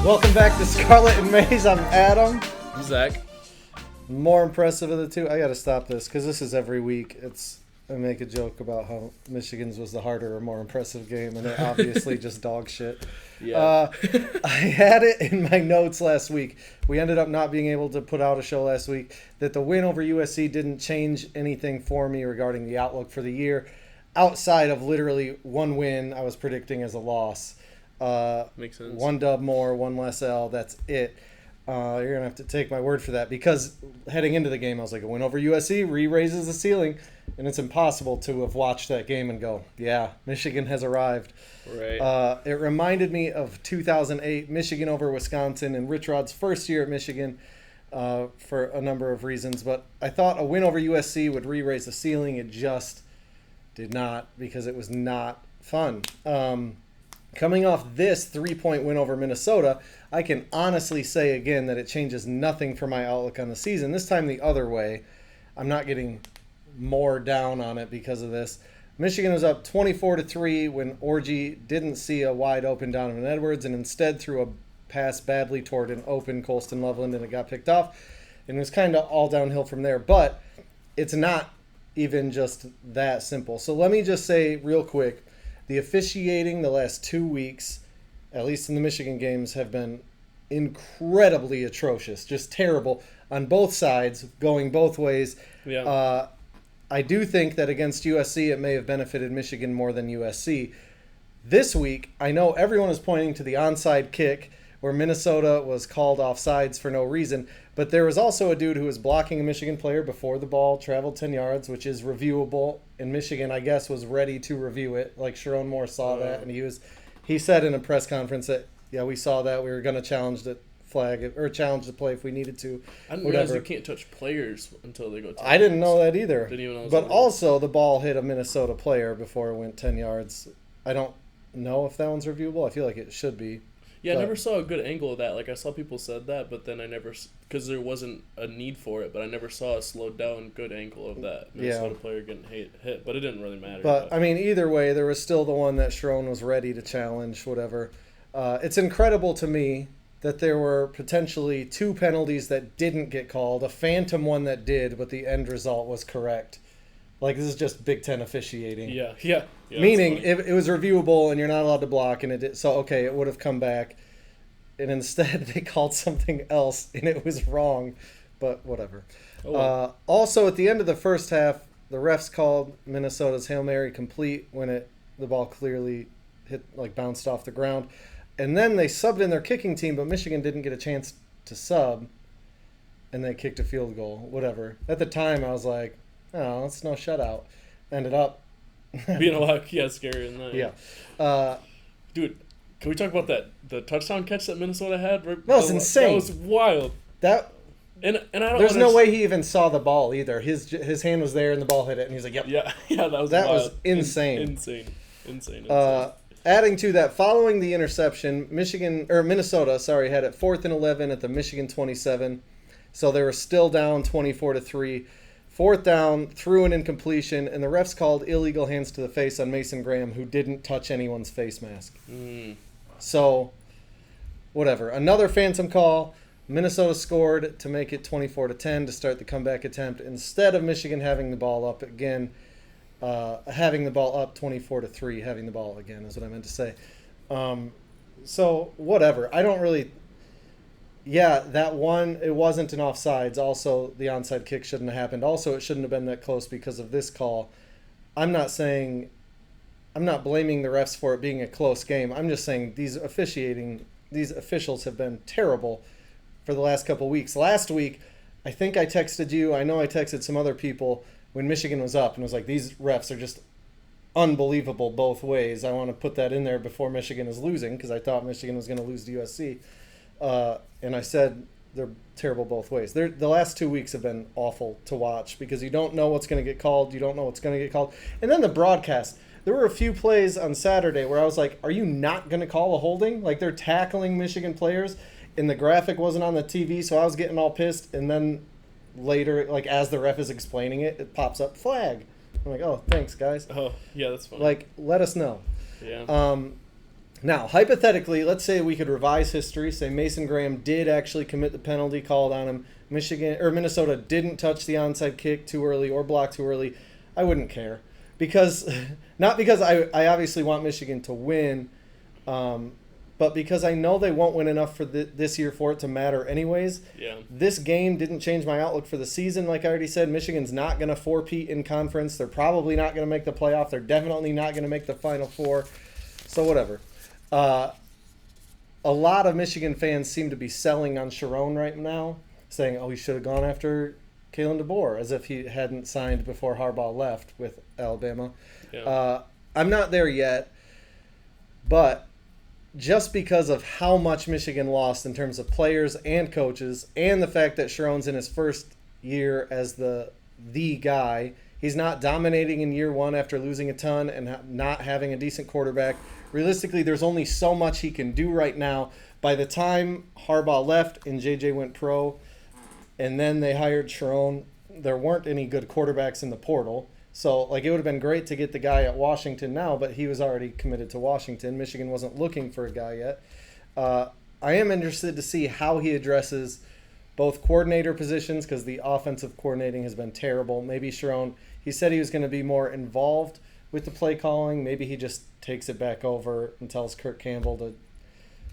Welcome back to Scarlet and Maize. I'm Adam. I'm Zach. More impressive of the two. I got to stop this because this is every week. I make a joke about how Michigan's was the harder or more impressive game, and it obviously just dog shit. Yeah. I had it in my notes last week. We ended up not being able to put out a show last week. That the win over USC didn't change anything for me regarding the outlook for the year, outside of literally one win I was predicting as a loss. Makes sense. One dub more, one less L. That's it. You're going to have to take my word for that because heading into the game, I was like, a win over USC re-raises the ceiling, and it's impossible to have watched that game and go, yeah, Michigan has arrived. Right. It reminded me of 2008, Michigan over Wisconsin, and Rich Rod's first year at Michigan for a number of reasons. But I thought a win over USC would re-raise the ceiling. It just did not because it was not fun. Coming off this 3-point win over Minnesota, I can honestly say again that it changes nothing for my outlook on the season. This time the other way. I'm not getting more down on it because of this. Michigan was up 24-3 when Orji didn't see a wide open Donovan Edwards and instead threw a pass badly toward an open Colston Loveland and it got picked off. And it was kind of all downhill from there. But it's not even just that simple. So let me just say real quick, the officiating the last 2 weeks, at least in the Michigan games, have been incredibly atrocious, just terrible on both sides, going both ways. Yeah. I do think that against USC, it may have benefited Michigan more than USC. This week, I know everyone is pointing to the onside kick where Minnesota was called offsides for no reason, but there was also a dude who was blocking a Michigan player before the ball traveled 10 yards, which is reviewable, and Michigan, I guess, was ready to review it. Like, Sharon Moore saw that, and he said in a press conference that, yeah, we saw that. We were going to challenge the flag or challenge the play if we needed to. I didn't realize you can't touch players until they go 10 I didn't know that either. Didn't even know but also, the ball hit a Minnesota player before it went 10 yards. I don't know if that one's reviewable. I feel like it should be. Yeah, I never saw a good angle of that. Like, I saw people said that, but then I never, because there wasn't a need for it, but I never saw a slowed down good angle of that Minnesota player getting hit, but it didn't really matter. But, I mean, either way, there was still the one that Sharon was ready to challenge, whatever. It's incredible to me that there were potentially 2 penalties that didn't get called, a phantom one that did, but the end result was correct. Like, this is just Big Ten officiating. Yeah. Meaning, it was reviewable and you're not allowed to block, and it did, so, okay, it would have come back. And instead, they called something else, and it was wrong. But whatever. Oh, well. Also, at the end of the first half, the refs called Minnesota's Hail Mary complete when the ball clearly bounced off the ground. And then they subbed in their kicking team, but Michigan didn't get a chance to sub, and they kicked a field goal, whatever. At the time, I was like, oh, it's no shutout. Ended up being a lot scarier than that. Yeah. Dude, can we talk about the touchdown catch that Minnesota had? That was insane. That was wild. And I don't. There's no way he even saw the ball either. His hand was there and the ball hit it, and he's like, "Yep." Yeah, that was that wild. was insane. Insane. Adding to that, following the interception, Minnesota, had it 4th and 11 at the Michigan 27, so they were still down 24-3. 4th down, threw an incompletion, and the refs called illegal hands to the face on Mason Graham, who didn't touch anyone's face mask. So, whatever. Another phantom call. Minnesota scored to make it 24-10 to start the comeback attempt instead of Michigan having the ball up again. Having the ball up 24-3, having the ball again is what I meant to say. So, whatever. I don't really... Yeah, that one, it wasn't an offsides. Also, the onside kick shouldn't have happened. Also, it shouldn't have been that close because of this call. I'm not blaming the refs for it being a close game. I'm just saying these officials have been terrible for the last couple weeks. Last week, I think I texted you. I know I texted some other people when Michigan was up and was like, these refs are just unbelievable both ways. I want to put that in there before Michigan is losing because I thought Michigan was going to lose to USC. And I said they're terrible both ways. The last 2 weeks have been awful to watch because you don't know what's going to get called. You don't know what's going to get called. And then the broadcast. There were a few plays on Saturday where I was like, are you not going to call a holding? Like, they're tackling Michigan players, and the graphic wasn't on the TV, so I was getting all pissed. And then later, like, as the ref is explaining it, it pops up, flag. I'm like, oh, thanks, guys. Oh, yeah, that's fine. Like, let us know. Yeah. Now, hypothetically, let's say we could revise history. Say Mason Graham did actually commit the penalty called on him. Minnesota didn't touch the onside kick too early or block too early. I wouldn't care because not because I obviously want Michigan to win, but because I know they won't win enough for this year for it to matter anyways. Yeah. This game didn't change my outlook for the season. Like I already said, Michigan's not going to four-peat in conference. They're probably not going to make the playoff. They're definitely not going to make the Final Four. So whatever. A lot of Michigan fans seem to be selling on Sharon right now, saying, oh, he should have gone after Kalen DeBoer, as if he hadn't signed before Harbaugh left with Alabama. Yeah. I'm not there yet, but just because of how much Michigan lost in terms of players and coaches, and the fact that Sharon's in his first year as the guy, he's not dominating in year one after losing a ton and not having a decent quarterback. Realistically, there's only so much he can do right now. By the time Harbaugh left and JJ went pro, and then they hired Sharon, there weren't any good quarterbacks in the portal. So, like, it would have been great to get the guy at Washington now, but he was already committed to Washington. Michigan wasn't looking for a guy yet. I am interested to see how he addresses both coordinator positions because the offensive coordinating has been terrible. Maybe Sharon, he said he was going to be more involved with the play calling. Maybe he just takes it back over and tells Kirk Campbell to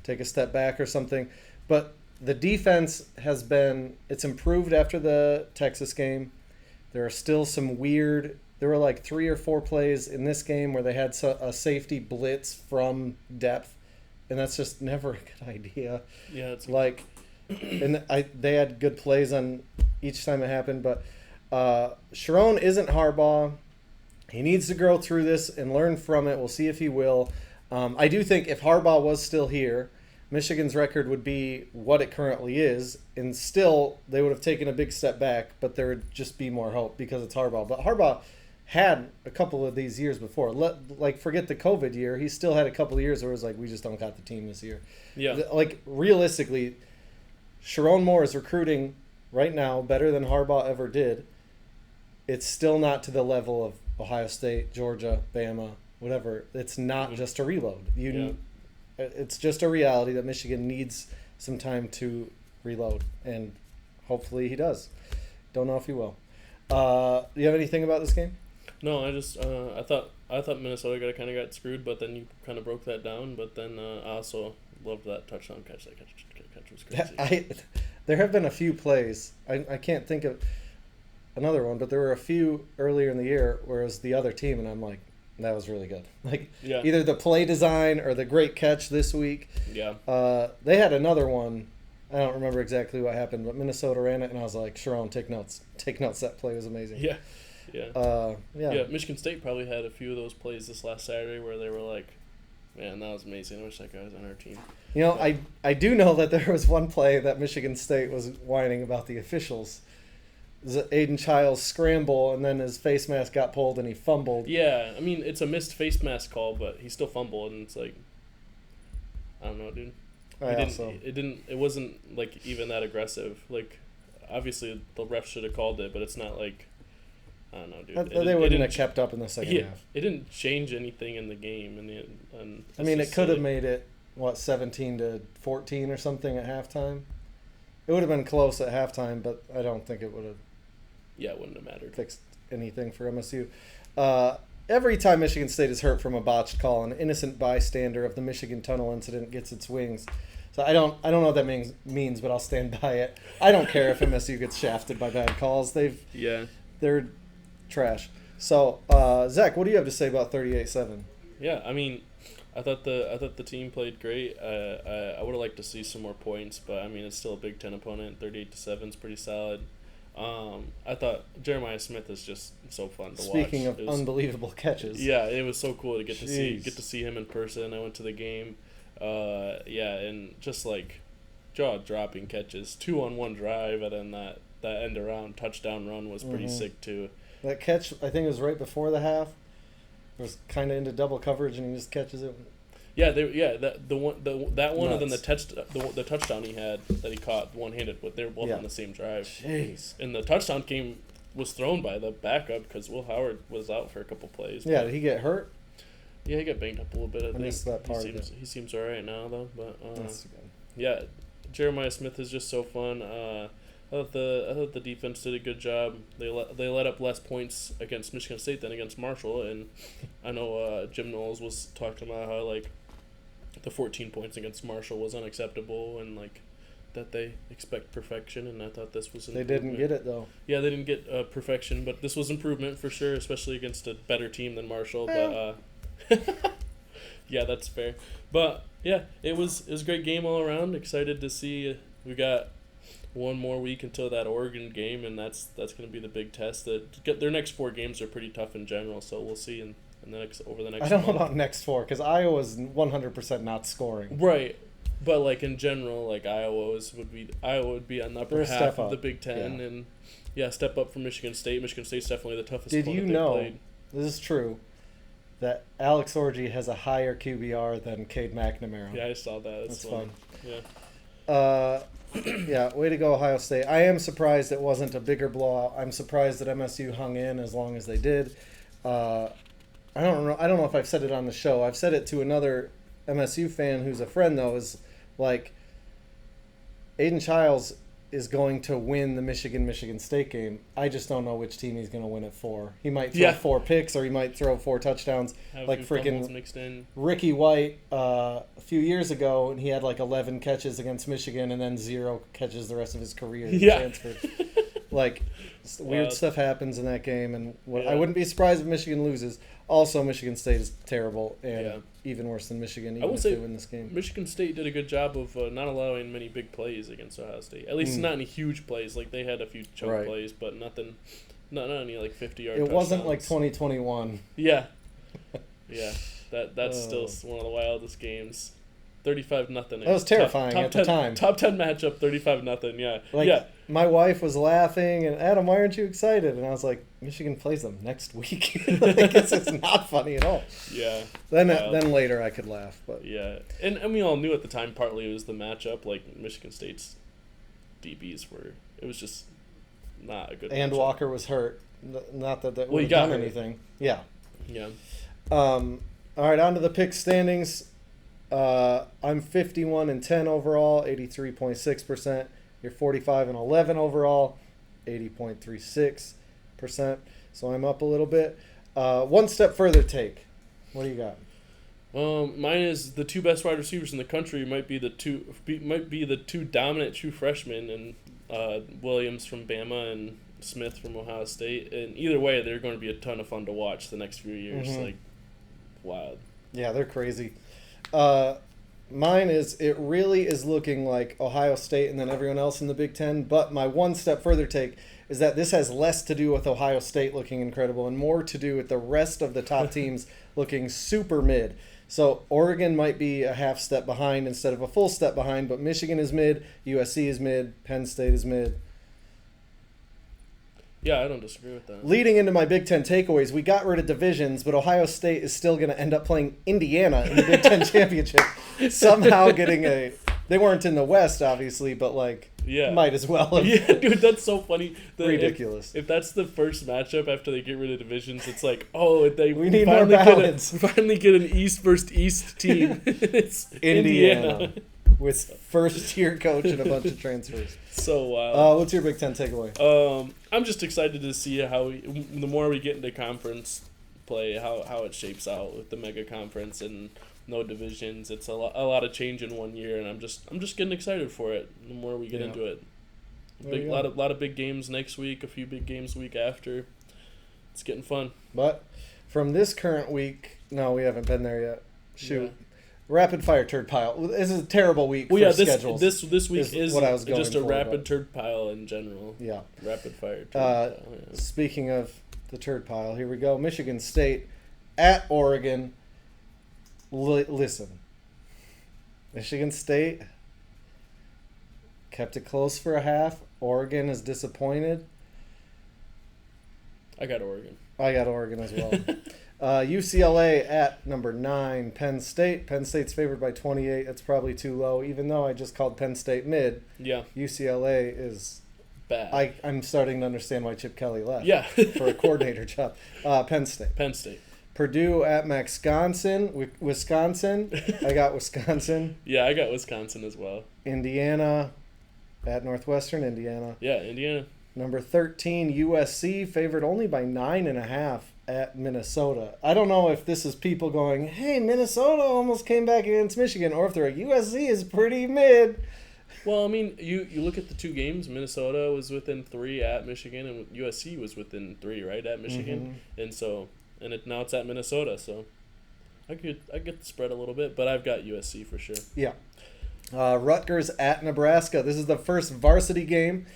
take a step back or something. But the defense it's improved after the Texas game. There are still some there were like 3 or 4 plays in this game where they had a safety blitz from depth, and that's just never a good idea. Yeah, it's like, and they had good plays on each time it happened, but Sharon isn't Harbaugh. He needs to grow through this and learn from it. We'll see if he will. I do think if Harbaugh was still here, Michigan's record would be what it currently is, and still they would have taken a big step back, but there would just be more hope because it's Harbaugh. But Harbaugh had a couple of these years before. Forget the COVID year. He still had a couple of years where it was like, we just don't got the team this year. Yeah. Like, realistically, Sharon Moore is recruiting right now better than Harbaugh ever did. It's still not to the level of Ohio State, Georgia, Bama, whatever. It's not just a reload. It's just a reality that Michigan needs some time to reload, and hopefully he does. Don't know if he will. Do you have anything about this game? No, I thought Minnesota kind of got screwed, but then you kind of broke that down. But then I also loved that touchdown catch. That catch was crazy. There have been a few plays. I can't think of another one, but there were a few earlier in the year where it was the other team, and I'm like, that was really good. Either the play design or the great catch this week. Yeah. They had another one. I don't remember exactly what happened, but Minnesota ran it, and I was like, Sharon, take notes. Take notes. That play was amazing. Yeah. Yeah. Yeah. Michigan State probably had a few of those plays this last Saturday where they were like, man, that was amazing. I wish that guy was on our team. I do know that there was one play that Michigan State was whining about the officials. Aiden Childs scramble, and then his face mask got pulled, and he fumbled. Yeah, I mean, it's a missed face mask call, but he still fumbled, and it's like, I don't know, dude. It wasn't like even that aggressive. Like, obviously the ref should have called it, but it's not like, I don't know, dude. They wouldn't have kept up in the second half. It didn't change anything in the game, I mean, it could have made it 17-14 or something at halftime. It would have been close at halftime, but I don't think it would have. Yeah, it wouldn't have mattered. Fixed anything for MSU. Every time Michigan State is hurt from a botched call, an innocent bystander of the Michigan Tunnel incident gets its wings. So I don't know what that means, but I'll stand by it. I don't care if MSU gets shafted by bad calls. They're trash. So Zach, what do you have to say about 38-7? Yeah, I mean, I thought the team played great. I would have liked to see some more points, but I mean, it's still a Big Ten opponent. 38-7 is pretty solid. I thought Jeremiah Smith is just so fun to watch. Speaking of unbelievable catches, yeah, it was so cool to get to see him in person. I went to the game, and just like jaw-dropping catches, 2-on-1 drive, and then that end around touchdown run was pretty sick too. That catch, I think it was right before the half. It was kind of into double coverage, and he just catches it. Yeah, that one, Nuts. and then the touchdown he had that he caught one-handed, but they were both on the same drive. Jeez. And the touchdown was thrown by the backup because Will Howard was out for a couple plays. Yeah, did he get hurt? Yeah, he got banged up a little bit. I think missed that part. He seems all right now though. But That's good. yeah, Jeremiah Smith is just so fun. I thought the defense did a good job. They let up less points against Michigan State than against Marshall, and I know Jim Knowles was talking about how like the 14 points against Marshall was unacceptable and like that they expect perfection, and I thought this was they didn't get it though. Yeah, they didn't get perfection, but this was improvement for sure, especially against a better team than Marshall. But yeah, that's fair. But yeah, it was a great game all around. Excited to see. We got one more week until that Oregon game, and that's going to be the big test. Their next 4 games are pretty tough in general, so we'll see in the next I don't know about next 4 because Iowa's 100% not scoring. Right. But like in general, like Iowa would be on the upper half of the Big Ten, and step up from Michigan State. Michigan State's definitely the toughest. Did you know this is true that Alex Orji has a higher QBR than Cade McNamara? Yeah, I saw that. That's fun. Yeah. Yeah, way to go, Ohio State. I am surprised it wasn't a bigger blowout. I'm surprised that MSU hung in as long as they did. I don't know if I've said it on the show. I've said it to another MSU fan who's a friend though. Is like Aiden Childs is going to win the Michigan State game. I just don't know which team he's going to win it for. He might throw 4 picks or he might throw 4 touchdowns. Like freaking Ricky White a few years ago, and he had like 11 catches against Michigan and then 0 catches the rest of his career. Yeah. Transferred. Like weird stuff happens in that game, and I wouldn't be surprised if Michigan loses. Also, Michigan State is terrible and even worse than Michigan. Even if they win this game, Michigan State did a good job of not allowing many big plays against Ohio State. At least not any huge plays. Like they had a few choke plays, but nothing. Not any like 50-yard. It wasn't like 2021. Yeah, yeah. That's still one of the wildest games. 35-0. That was terrifying at the time. Top 10 matchup, 35-0. Yeah. My wife was laughing, and Adam, why aren't you excited? And I was like, Michigan plays them next week. It's not funny at all. Yeah. Then later I could laugh, but yeah, and we all knew at the time partly it was the matchup. Like Michigan State's DBs it was just not a good. And matchup. Walker was hurt. Not that would have done anything. Yeah. Yeah. All right, on to the pick standings. I'm 51-10 overall, 83.6%. You're 45-11 overall, 80.36%. So I'm up a little bit. One step further take. What do you got? Mine is the 2 best wide receivers in the country might be the two dominant true freshmen, and Williams from Bama and Smith from Ohio State. And either way, they're going to be a ton of fun to watch the next few years. Mm-hmm. Like wild. Yeah, they're crazy. Mine is, it really is looking like Ohio State and then everyone else in the Big Ten, but my one step further take is that this has less to do with Ohio State looking incredible and more to do with the rest of the top teams looking super mid. So Oregon might be a half step behind instead of a full step behind, but Michigan is mid, USC is mid, Penn State is mid. Yeah, I don't disagree with that. Leading into my Big Ten takeaways, we got rid of divisions, but Ohio State is still going to end up playing Indiana in the Big Ten championship. Somehow getting they weren't in the West, obviously, but might as well have. Yeah, dude, that's so funny. Ridiculous. If that's the first matchup after they get rid of divisions, it's like, we need more balance. Finally get an East versus East team. It's Indiana. With first-year coach and a bunch of transfers. So wild. What's your Big Ten takeaway? I'm just excited to see how the more we get into conference play, how it shapes out with the mega conference and no divisions. It's a lot of change in 1 year, and I'm just getting excited for it. The more we get into it, lot of big games next week, a few big games the week after. It's getting fun. But from this current week, no, we haven't been there yet. Shoot. Yeah. Rapid fire turd pile. This is a terrible week for schedules. This week is what I was just a rapid turd pile in general. Yeah. Rapid fire turd pile. Yeah. Speaking of the turd pile, here we go. Michigan State at Oregon. Listen. Michigan State kept it close for a half. Oregon is disappointed. I got Oregon. I got Oregon as well. UCLA at number 9, Penn State. Penn State's favored by 28. That's probably too low, even though I just called Penn State mid. Yeah. UCLA is bad. I'm starting to understand why Chip Kelly left. Yeah. For a coordinator job. Penn State. Purdue at Wisconsin. I got Wisconsin. Yeah, I got Wisconsin as well. Indiana at Northwestern Indiana. Yeah, Indiana. Number 13, USC, favored only by 9.5 at Minnesota. I don't know if this is people going, hey, Minnesota almost came back against Michigan, or if they're USC is pretty mid. Well, I mean, you look at the two games. Minnesota was within 3 at Michigan, and USC was within 3, right, at Michigan. Mm-hmm. Now it's at Minnesota, so I get the spread a little bit, but I've got USC for sure. Yeah. Rutgers at Nebraska. This is the first varsity game.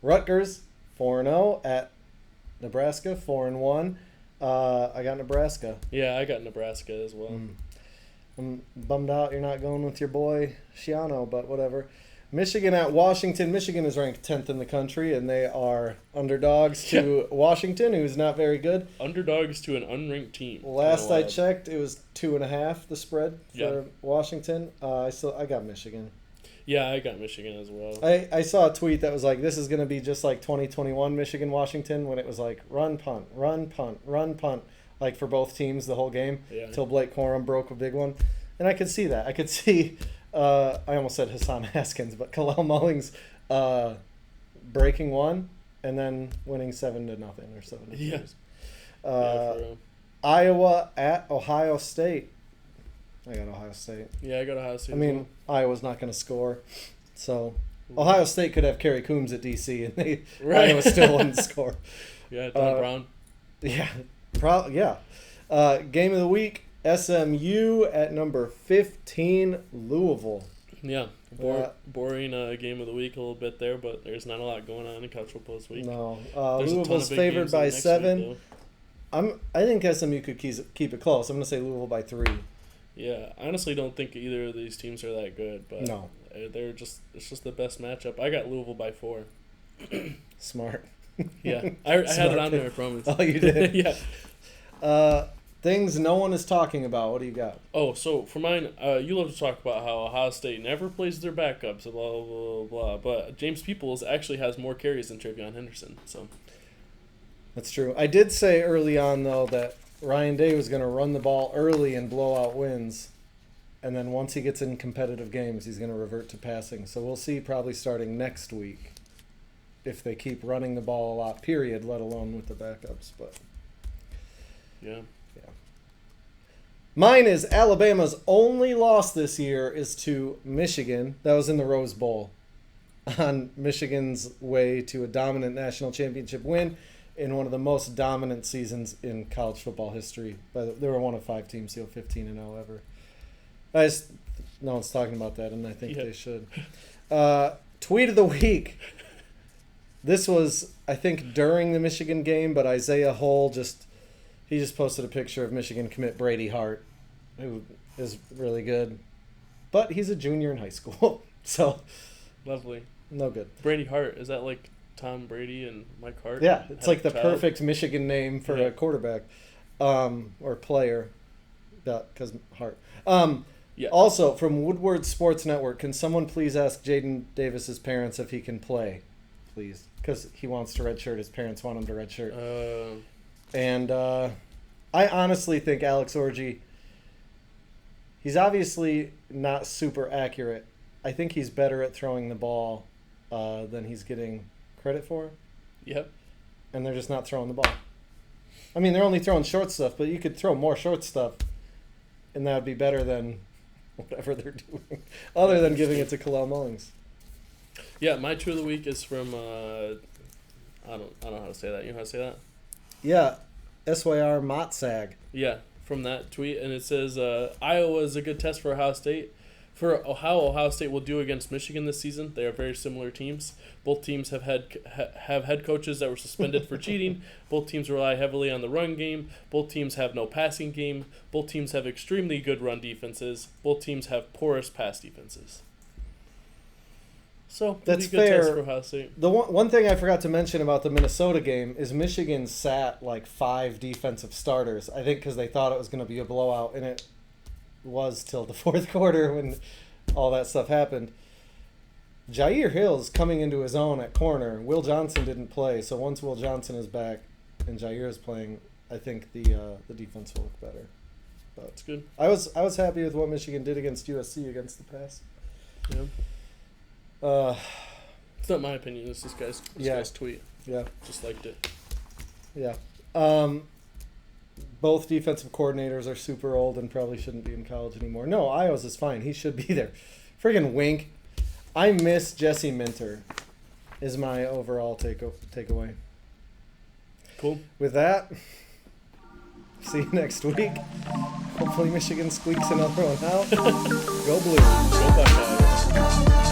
Rutgers 4-0 at Nebraska 4-1. I got Nebraska. Yeah, I got Nebraska as well. I'm bummed out you're not going with your boy Shiano, but whatever. Michigan at Washington. Michigan is ranked 10th in the country, and they are underdogs to Washington, who's not very good. Underdogs to an unranked team. Last I checked, it was 2.5 the spread for Washington. I got Michigan. Yeah, I got Michigan as well. I saw a tweet that was like, this is going to be just like 2021 Michigan-Washington, when it was like run, punt, run, punt, run, punt, like for both teams the whole game until Blake Corum broke a big one. And I could see that. I could see, I almost said Hassan Haskins, but Kalel Mullings breaking one and then winning 7-0 or 7-2. Yeah. Iowa at Ohio State. I got Ohio State. Yeah, I got Ohio State. I mean, Iowa's not going to score. So Ohio State could have Kerry Coombs at DC, and Iowa still wouldn't score. Yeah, Don Brown. Yeah. Game of the week, SMU at number 15, Louisville. Yeah. Boring game of the week a little bit there, but there's not a lot going on in college football this week. No. Louisville's favored by 7. I think SMU could keep it close. I'm going to say Louisville by 3. Yeah, I honestly don't think either of these teams are that good, but no, it's just the best matchup. I got Louisville by 4. Smart. Yeah, I had it on there, I promise. Oh, you did? Yeah. Things no one is talking about. What do you got? Oh, so for mine, you love to talk about how Ohio State never plays their backups, blah, blah, blah, blah. But James Peoples actually has more carries than Travion Henderson. So that's true. I did say early on, though, that Ryan Day was going to run the ball early and blow out wins. And then once he gets in competitive games, he's going to revert to passing. So we'll see probably starting next week if they keep running the ball a lot, period, let alone with the backups. But yeah. Mine is Alabama's only loss this year is to Michigan. That was in the Rose Bowl, on Michigan's way to a dominant national championship win in one of the most dominant seasons in college football history. But they were one of 5 teams to go 15-0 ever. No one's talking about that, and I think they should. Tweet of the week. This was, I think, during the Michigan game, but Isaiah Hull just posted a picture of Michigan commit Brady Hart, who is really good. But he's a junior in high school, so. Lovely. No good. Brady Hart, is that like Tom Brady and Mike Hart? Yeah, it's like the perfect Michigan name for a quarterback or player, because Hart. Yeah. Also, from Woodward Sports Network, can someone please ask Jaden Davis's parents if he can play, please? Because he wants to redshirt. His parents want him to redshirt. And I honestly think Alex Orji, he's obviously not super accurate. I think he's better at throwing the ball than he's getting credit for. Yep. And they're just not throwing the ball. I mean, they're only throwing short stuff, but you could throw more short stuff, and that would be better than whatever they're doing, other than giving it to Kalel Mullings. Yeah, my tweet of the week is from I don't know how to say that. You know how to say that? Yeah, SYR Motsag. Yeah, from that tweet, and it says Iowa is a good test for Ohio State. For how Ohio State will do against Michigan this season, they are very similar teams. Both teams have head coaches that were suspended for cheating. Both teams rely heavily on the run game. Both teams have no passing game. Both teams have extremely good run defenses. Both teams have porous pass defenses. So that's good fair. Test for Ohio State. The one thing I forgot to mention about the Minnesota game is Michigan sat like 5 defensive starters. I think because they thought it was going to be a blowout, and it was till the 4th quarter when all that stuff happened. Jair Hill's coming into his own at corner. Will Johnson didn't play, so once Will Johnson is back and Jair is playing, I think the defense will look better. But that's good. I was happy with what Michigan did against USC against the pass. Yeah. It's not my opinion. It's this guy's tweet. Yeah. Just liked it. Yeah. Both defensive coordinators are super old and probably shouldn't be in college anymore. No, Iowa's is fine. He should be there. Friggin' wink. I miss Jesse Minter is my overall takeaway. Cool. With that, see you next week. Hopefully Michigan squeaks another one out. Go Blue. Go Buckeyes.